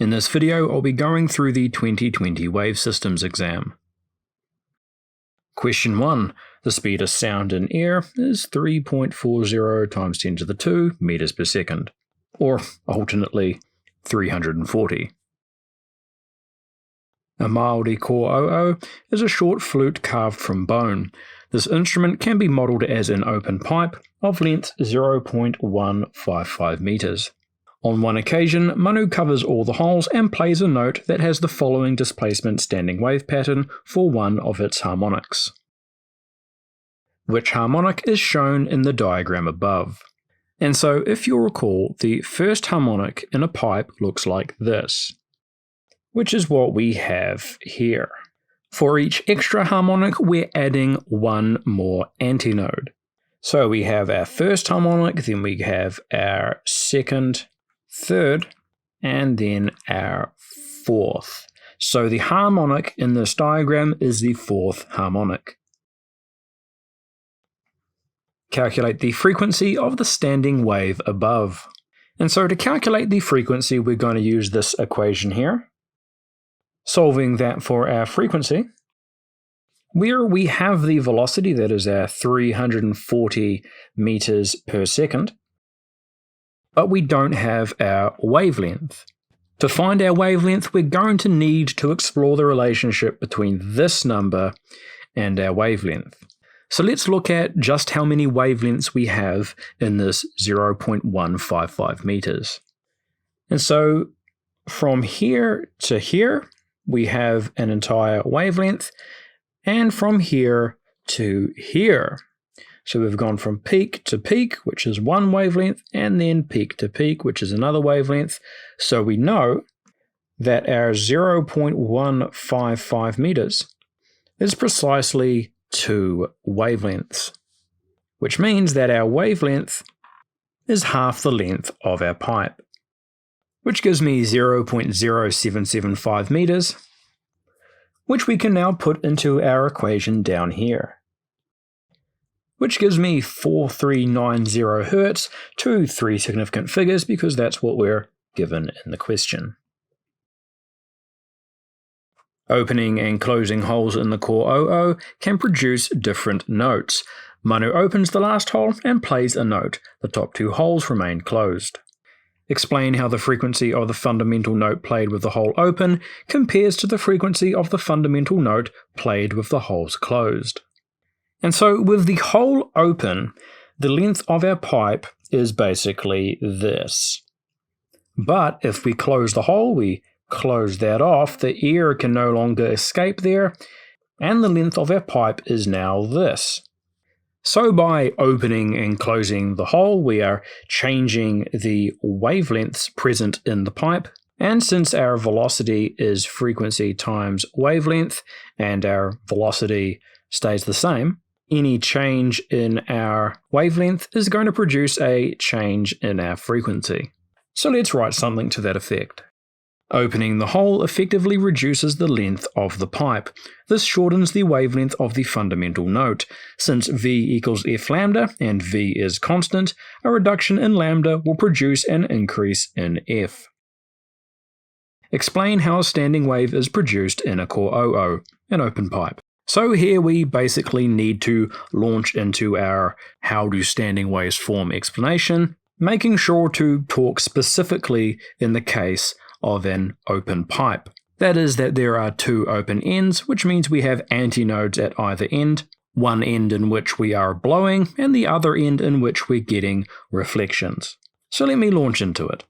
In this video, I'll be going through the 2020 Wave Systems exam. Question 1. The speed of sound in air is 3.40 times 10 to the 2 meters per second, or alternately 340. A Maori kō'oʻo is a short flute carved from bone. This instrument can be modelled as an open pipe of length 0.155 meters. On one occasion, Manu covers all the holes and plays a note that has the following displacement standing wave pattern for one of its harmonics. Which harmonic is shown in the diagram above? And so, if you'll recall, the first harmonic in a pipe looks like this, which is what we have here. For each extra harmonic, we're adding one more antinode. So we have our first harmonic, then we have our second, third, and then our fourth. So the harmonic in this diagram is the fourth harmonic. Calculate the frequency of the standing wave above. And so to calculate the frequency, we're going to use this equation here. Solving that for our frequency, where we have the velocity, that is our 340 meters per second, but we don't have our wavelength. To find our wavelength, we're going to need to explore the relationship between this number and our wavelength. So let's look at just how many wavelengths we have in this 0.155 meters. And so from here to here, we have an entire wavelength, and from here to here. So we've gone from peak to peak, which is one wavelength, and then peak to peak, which is another wavelength. So we know that our 0.155 meters is precisely 2 wavelengths, which means that our wavelength is half the length of our pipe, which gives me 0.0775 meters, which we can now put into our equation down here, which gives me 4390 Hertz, 2 3 significant figures because that's what we're given in the question. Opening and closing holes in the kō'oʻo can produce different notes. Manu opens the last hole and plays a note. The top 2 holes remain closed. Explain how the frequency of the fundamental note played with the hole open compares to the frequency of the fundamental note played with the holes closed. And so with the hole open, the length of our pipe is basically this. But if we close the hole, we close that off, the air can no longer escape there, and the length of our pipe is now this. So by opening and closing the hole, we are changing the wavelengths present in the pipe, and since our velocity is frequency times wavelength, and our velocity stays the same, any change in our wavelength is going to produce a change in our frequency. So let's write something to that effect. Opening the hole effectively reduces the length of the pipe. This shortens the wavelength of the fundamental note. Since V equals F lambda and V is constant, a reduction in lambda will produce an increase in F. Explain how a standing wave is produced in a kō'oʻo, an open pipe. So here we basically need to launch into our how do standing waves form explanation, making sure to talk specifically in the case of an open pipe. That is that there are 2 open ends, which means we have antinodes at either end, one end in which we are blowing and the other end in which we're getting reflections. So let me launch into it.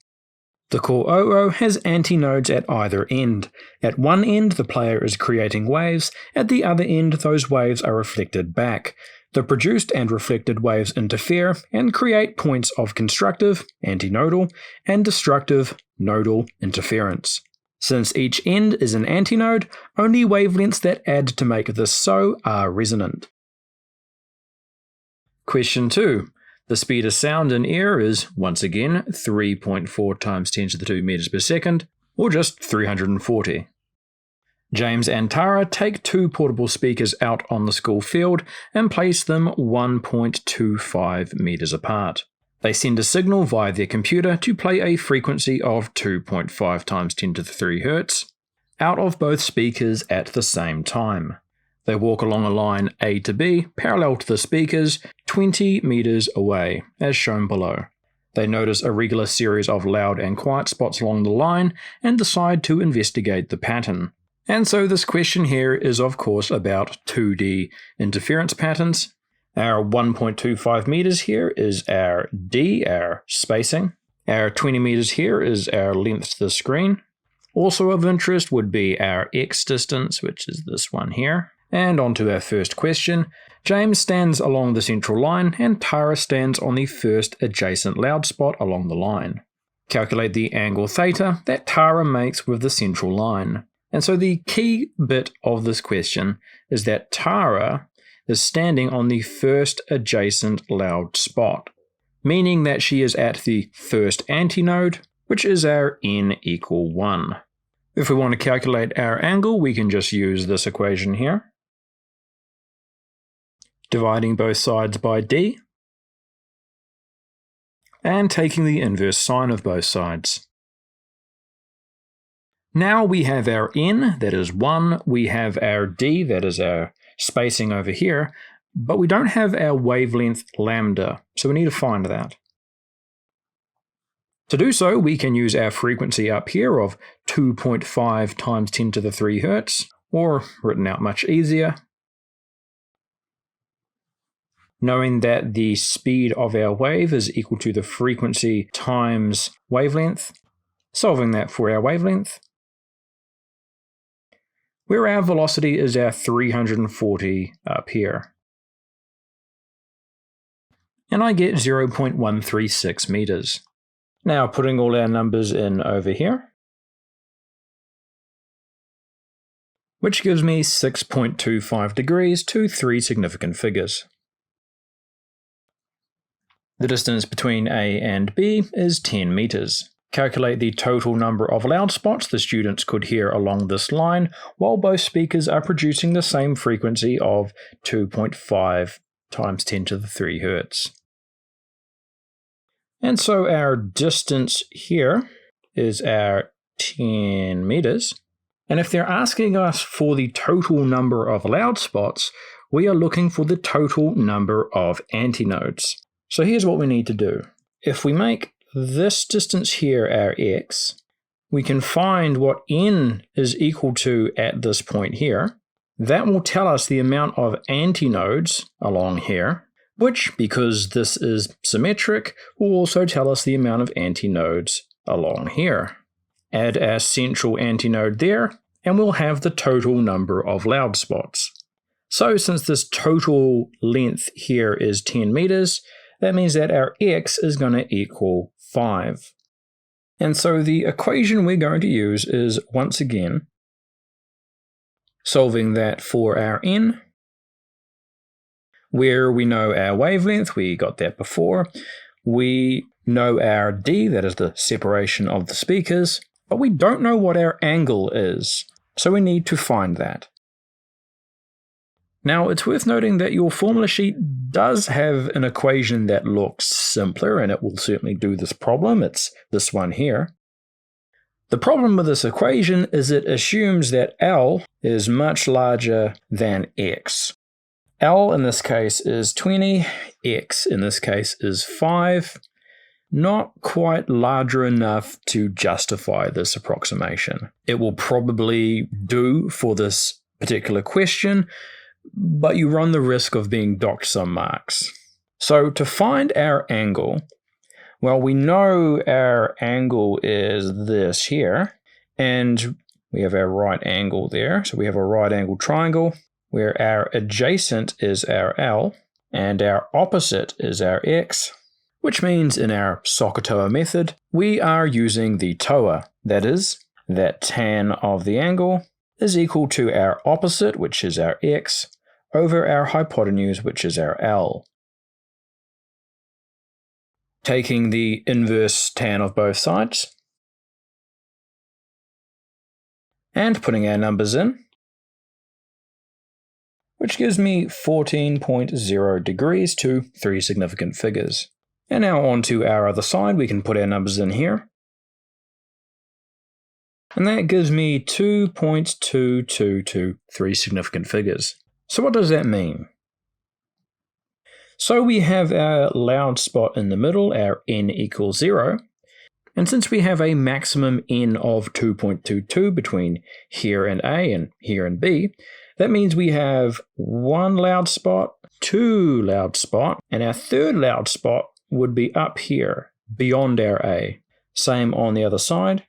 The kō'oʻo has antinodes at either end. At one end, the player is creating waves. At the other end, those waves are reflected back. The produced and reflected waves interfere and create points of constructive, antinodal, and destructive, nodal interference. Since each end is an antinode, only wavelengths that add to make this so are resonant. Question 2. The speed of sound in air is, once again, 3.4 times 10 to the 2 meters per second, or just 340. James and Tara take 2 portable speakers out on the school field and place them 1.25 meters apart. They send a signal via their computer to play a frequency of 2.5 times 10 to the 3 Hz out of both speakers at the same time. They walk along a line A to B, parallel to the speakers, 20 meters away, as shown below. They notice a regular series of loud and quiet spots along the line and decide to investigate the pattern. And so this question here is of course about 2D interference patterns. Our 1.25 meters here is our D, our spacing. Our 20 meters here is our length to the screen. Also of interest would be our X distance, which is this one here. And on to our first question. James stands along the central line and Tara stands on the first adjacent loud spot along the line. Calculate the angle theta that Tara makes with the central line. And so the key bit of this question is that Tara is standing on the first adjacent loud spot, meaning that she is at the first antinode, which is our n equal 1. If we want to calculate our angle, we can just use this equation here, dividing both sides by d, and taking the inverse sine of both sides. Now we have our n, that is 1, we have our d, that is our spacing over here, but we don't have our wavelength lambda, so we need to find that. To do so, we can use our frequency up here of 2.5 times 10 to the 3 Hz, or written out much easier, knowing that the speed of our wave is equal to the frequency times wavelength, solving that for our wavelength, where our velocity is our 340 up here. And I get 0.136 meters. Now putting all our numbers in over here, which gives me 6.25 degrees to 3 significant figures. The distance between A and B is 10 meters. Calculate the total number of loud spots the students could hear along this line while both speakers are producing the same frequency of 2.5 times 10 to the 3 Hz. And so our distance here is our 10 meters. And if they're asking us for the total number of loud spots, we are looking for the total number of antinodes. So here's what we need to do. If we make this distance here our x, we can find what n is equal to at this point here. That will tell us the amount of antinodes along here, which, because this is symmetric, will also tell us the amount of antinodes along here. Add our central antinode there, and we'll have the total number of loud spots. So since this total length here is 10 meters, that means that our x is going to equal 5. And so the equation we're going to use is, once again, solving that for our n, where we know our wavelength, we got that before. We know our d, that is the separation of the speakers, but we don't know what our angle is, so we need to find that. Now, it's worth noting that your formula sheet does have an equation that looks simpler, and it will certainly do this problem. It's this one here. The problem with this equation is it assumes that L is much larger than X. L in this case is 20, X in this case is 5. Not quite larger enough to justify this approximation. It will probably do for this particular question, but you run the risk of being docked some marks. So to find our angle, well, we know our angle is this here, and we have our right angle there. So we have a right angle triangle where our adjacent is our L and our opposite is our X, which means in our SOHCAHTOA method, we are using the TOA. That is, that tan of the angle is equal to our opposite, which is our X, over our hypotenuse, which is our L. Taking the inverse tan of both sides, and putting our numbers in, which gives me 14.0 degrees to 3 significant figures. And now on to our other side, we can put our numbers in here. And that gives me 2.222, significant figures. So what does that mean? So we have our loud spot in the middle, our n equals 0. And since we have a maximum n of 2.22 between here and A and here and B, that means we have one loud spot, two loud spot, and our third loud spot would be up here, beyond our A. Same on the other side,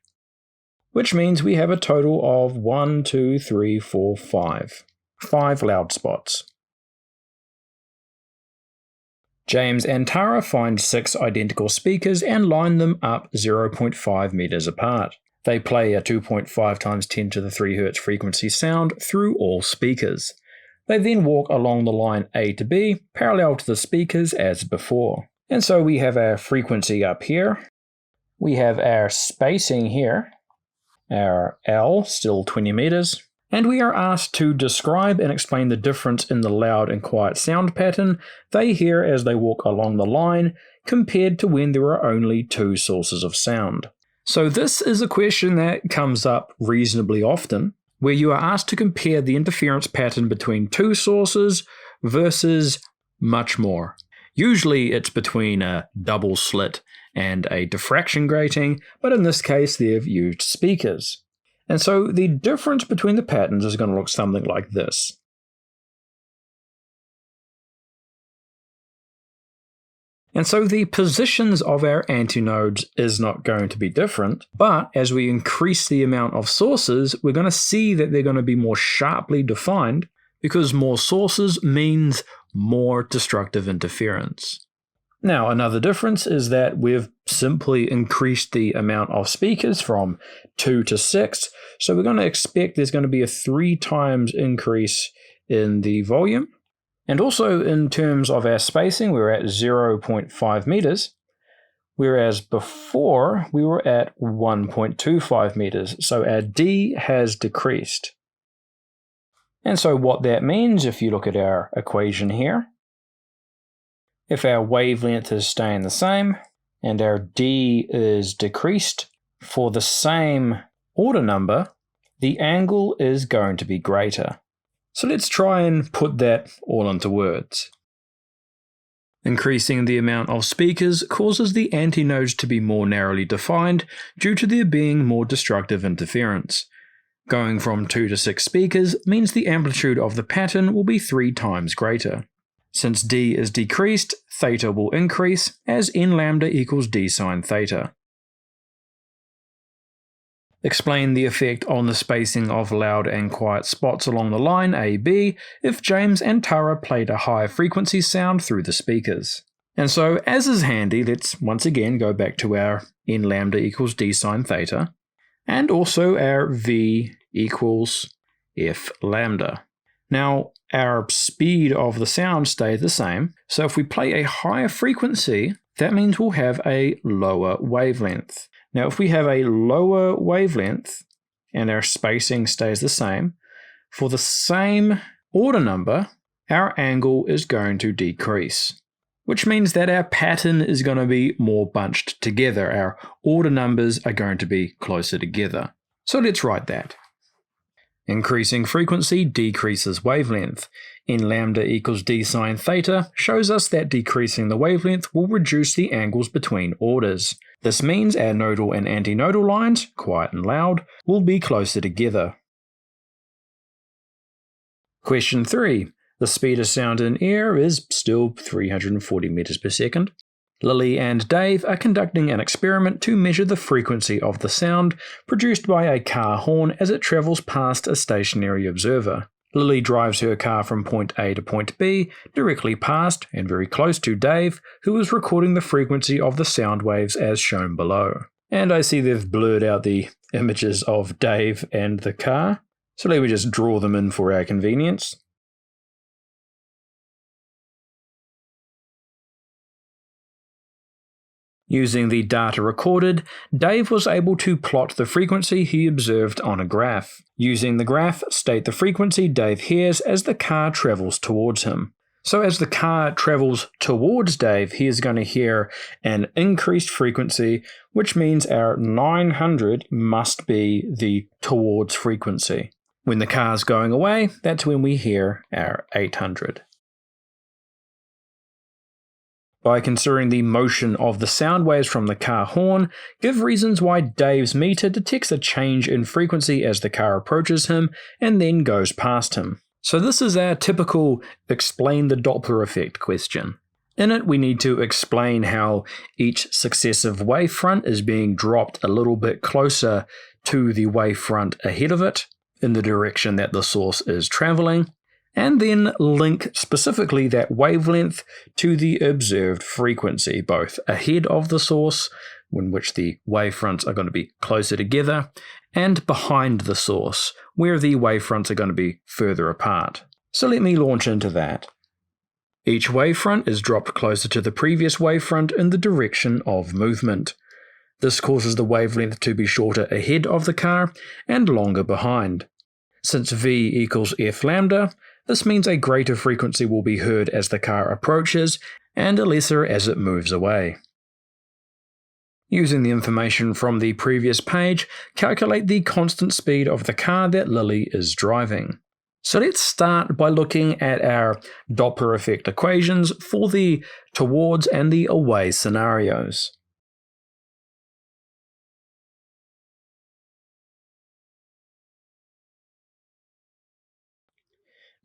which means we have a total of 1, 2, 3, 4, 5. 5 loud spots. James and Tara find 6 identical speakers and line them up 0.5 meters apart. They play a 2.5 times 10 to the 3 Hz frequency sound through all speakers. They then walk along the line A to B, parallel to the speakers as before. And so we have our frequency up here. We have our spacing here, our L, still 20 meters. And we are asked to describe and explain the difference in the loud and quiet sound pattern they hear as they walk along the line compared to when there are only 2 sources of sound. So this is a question that comes up reasonably often, where you are asked to compare the interference pattern between 2 sources versus much more. Usually it's between a double slit and a diffraction grating, but in this case they've used speakers. And so the difference between the patterns is going to look something like this. And so the positions of our antinodes is not going to be different, but as we increase the amount of sources, we're going to see that they're going to be more sharply defined, because more sources means more destructive interference. Now, another difference is that we've simply increased the amount of speakers from 2 to 6, so we're going to expect there's going to be a 3 times increase in the volume. And also in terms of our spacing, we're at 0.5 meters, whereas before we were at 1.25 meters, so our D has decreased. And so what that means, if you look at our equation here, if our wavelength is staying the same and our D is decreased, for the same order number, the angle is going to be greater. So let's try and put that all into words. Increasing the amount of speakers causes the antinodes to be more narrowly defined due to there being more destructive interference. Going from 2 to 6 speakers means the amplitude of the pattern will be 3 times greater. Since D is decreased, theta will increase as n lambda equals d sine theta. Explain the effect on the spacing of loud and quiet spots along the line AB if James and Tara played a high frequency sound through the speakers. And so, as is handy, let's once again go back to our n lambda equals d sine theta, and also our V equals f lambda. Now, our speed of the sound stays the same, so if we play a higher frequency, that means we'll have a lower wavelength. Now, if we have a lower wavelength and our spacing stays the same, for the same order number, our angle is going to decrease, which means that our pattern is going to be more bunched together. Our order numbers are going to be closer together. So let's write that. Increasing frequency decreases wavelength. N lambda equals d sine theta shows us that decreasing the wavelength will reduce the angles between orders. This means our nodal and antinodal lines, quiet and loud, will be closer together. Question 3. The speed of sound in air is still 340 meters per second. Lily and Dave are conducting an experiment to measure the frequency of the sound produced by a car horn as it travels past a stationary observer. Lily drives her car from point A to point B, directly past and very close to Dave, who is recording the frequency of the sound waves as shown below. And I see they've blurred out the images of Dave and the car, so let me just draw them in for our convenience. Using the data recorded, Dave was able to plot the frequency he observed on a graph. Using the graph, state the frequency Dave hears as the car travels towards him. So as the car travels towards Dave, he is going to hear an increased frequency, which means our 900 must be the towards frequency. When the car's going away, that's when we hear our 800. By considering the motion of the sound waves from the car horn, give reasons why Dave's meter detects a change in frequency as the car approaches him and then goes past him. So this is our typical explain the Doppler effect question. In it, we need to explain how each successive wavefront is being dropped a little bit closer to the wavefront ahead of it in the direction that the source is traveling, and then link specifically that wavelength to the observed frequency, both ahead of the source, in which the wavefronts are going to be closer together, and behind the source, where the wavefronts are going to be further apart. So let me launch into that. Each wavefront is dropped closer to the previous wavefront in the direction of movement. This causes the wavelength to be shorter ahead of the car and longer behind. Since v equals f lambda, this means a greater frequency will be heard as the car approaches and a lesser as it moves away. Using the information from the previous page, calculate the constant speed of the car that Lily is driving. So let's start by looking at our Doppler effect equations for the towards and the away scenarios.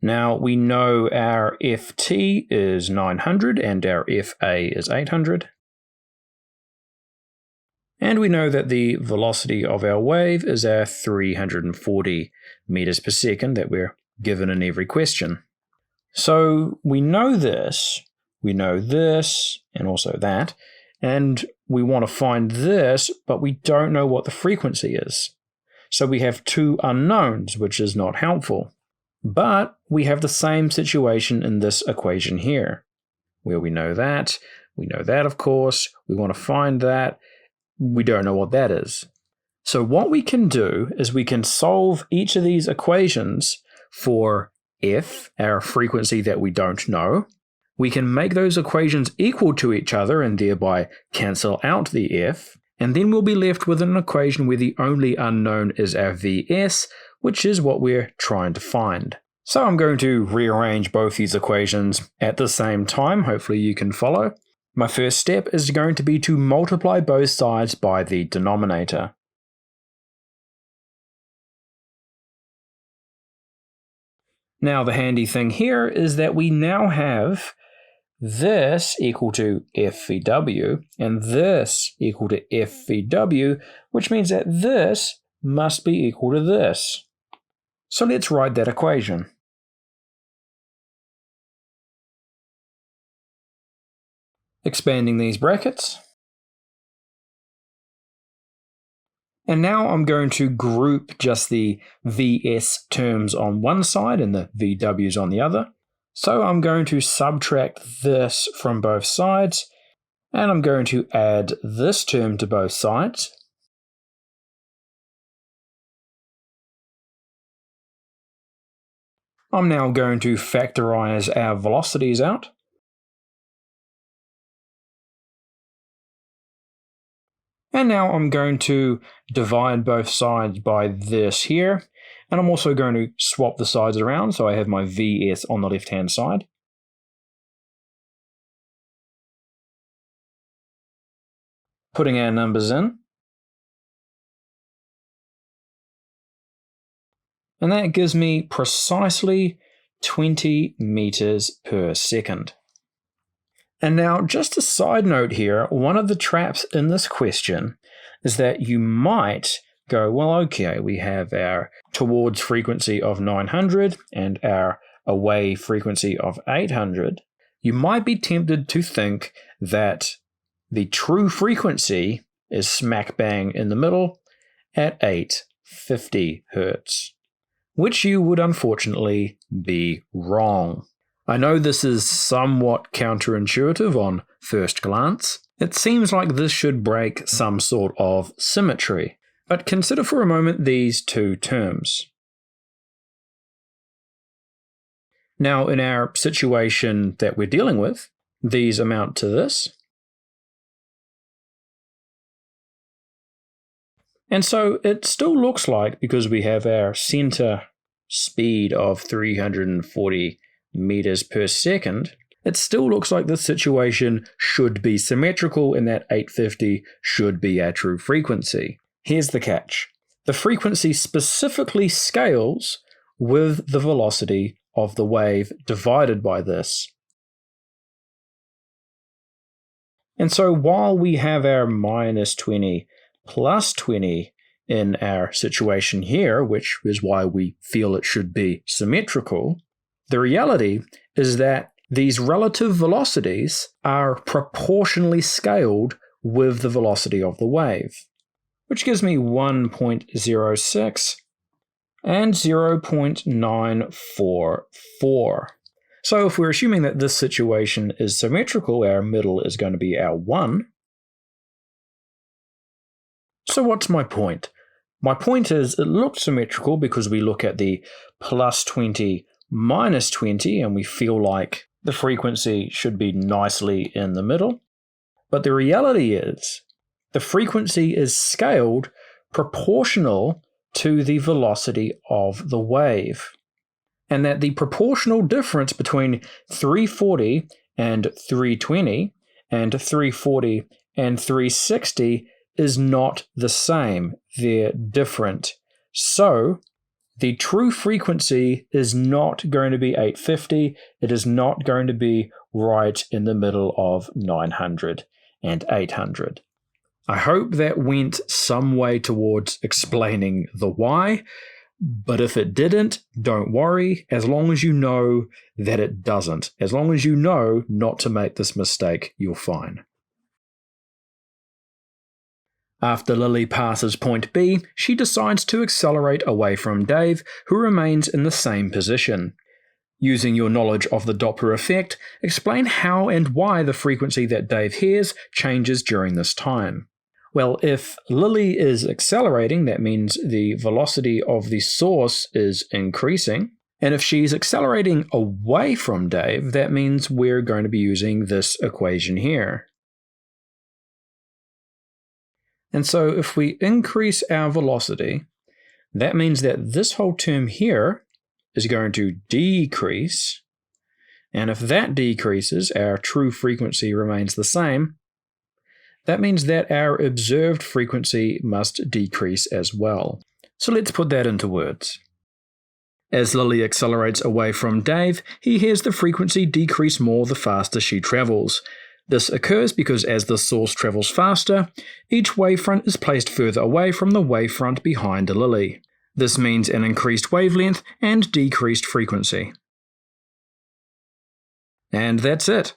Now we know our Ft is 900 and our Fa is 800. And we know that the velocity of our wave is our 340 meters per second that we're given in every question. So we know this, and also that, and we want to find this, but we don't know what the frequency is. So we have two unknowns, which is not helpful. But we have the same situation in this equation here, where we know that of course, we want to find that, we don't know what that is. So what we can do is we can solve each of these equations for f, our frequency that we don't know. We can make those equations equal to each other and thereby cancel out the f, and then we'll be left with an equation where the only unknown is our Vs, which is what we're trying to find. So I'm going to rearrange both these equations at the same time, hopefully you can follow. My first step is going to be to multiply both sides by the denominator. Now the handy thing here is that we now have this equal to FVW and this equal to FVW, which means that this must be equal to this. So let's write that equation. Expanding these brackets. And now I'm going to group just the Vs terms on one side and the Vws on the other. So I'm going to subtract this from both sides, and I'm going to add this term to both sides. I'm now going to factorize our velocities out. And now I'm going to divide both sides by this here. And I'm also going to swap the sides around, so I have my Vs on the left-hand side. Putting our numbers in. And that gives me precisely 20 meters per second. And now, just a side note here, one of the traps in this question is that you might go, well, okay, we have our towards frequency of 900 and our away frequency of 800. You might be tempted to think that the true frequency is smack bang in the middle at 850 Hertz, which you would unfortunately be wrong. I know this is somewhat counterintuitive on first glance. It seems like this should break some sort of symmetry, but consider for a moment these two terms. Now, in our situation that we're dealing with, these amount to this. And so it still looks like, because we have our center speed of 340 meters per second, it still looks like this situation should be symmetrical and that 850 should be our true frequency. Here's the catch. The frequency specifically scales with the velocity of the wave divided by this. And so while we have our minus 20 plus 20 in our situation here, which is why we feel it should be symmetrical, the reality is that these relative velocities are proportionally scaled with the velocity of the wave, which gives me 1.06 and 0.944. So if we're assuming that this situation is symmetrical, our middle is going to be our 1. So what's my point? My point is it looks symmetrical because we look at the plus 20 minus 20 and we feel like the frequency should be nicely in the middle. But the reality is the frequency is scaled proportional to the velocity of the wave, and that the proportional difference between 340 and 320 and 340 and 360 is not the same. They're different. So the true frequency is not going to be 850. It is not going to be right in the middle of 900 and 800. I hope that went some way towards explaining the why, but if it didn't, don't worry, as long as you know that it doesn't. As long as you know not to make this mistake, you're fine. After Lily passes point B, she decides to accelerate away from Dave, who remains in the same position. Using your knowledge of the Doppler effect, explain how and why the frequency that Dave hears changes during this time. Well, if Lily is accelerating, that means the velocity of the source is increasing. And if she's accelerating away from Dave, that means we're going to be using this equation here. And so if we increase our velocity, that means that this whole term here is going to decrease. And if that decreases, our true frequency remains the same. That means that our observed frequency must decrease as well. So let's put that into words. As Lily accelerates away from Dave, he hears the frequency decrease more the faster she travels. This occurs because as the source travels faster, each wavefront is placed further away from the wavefront behind Lily. This means an increased wavelength and decreased frequency. And that's it.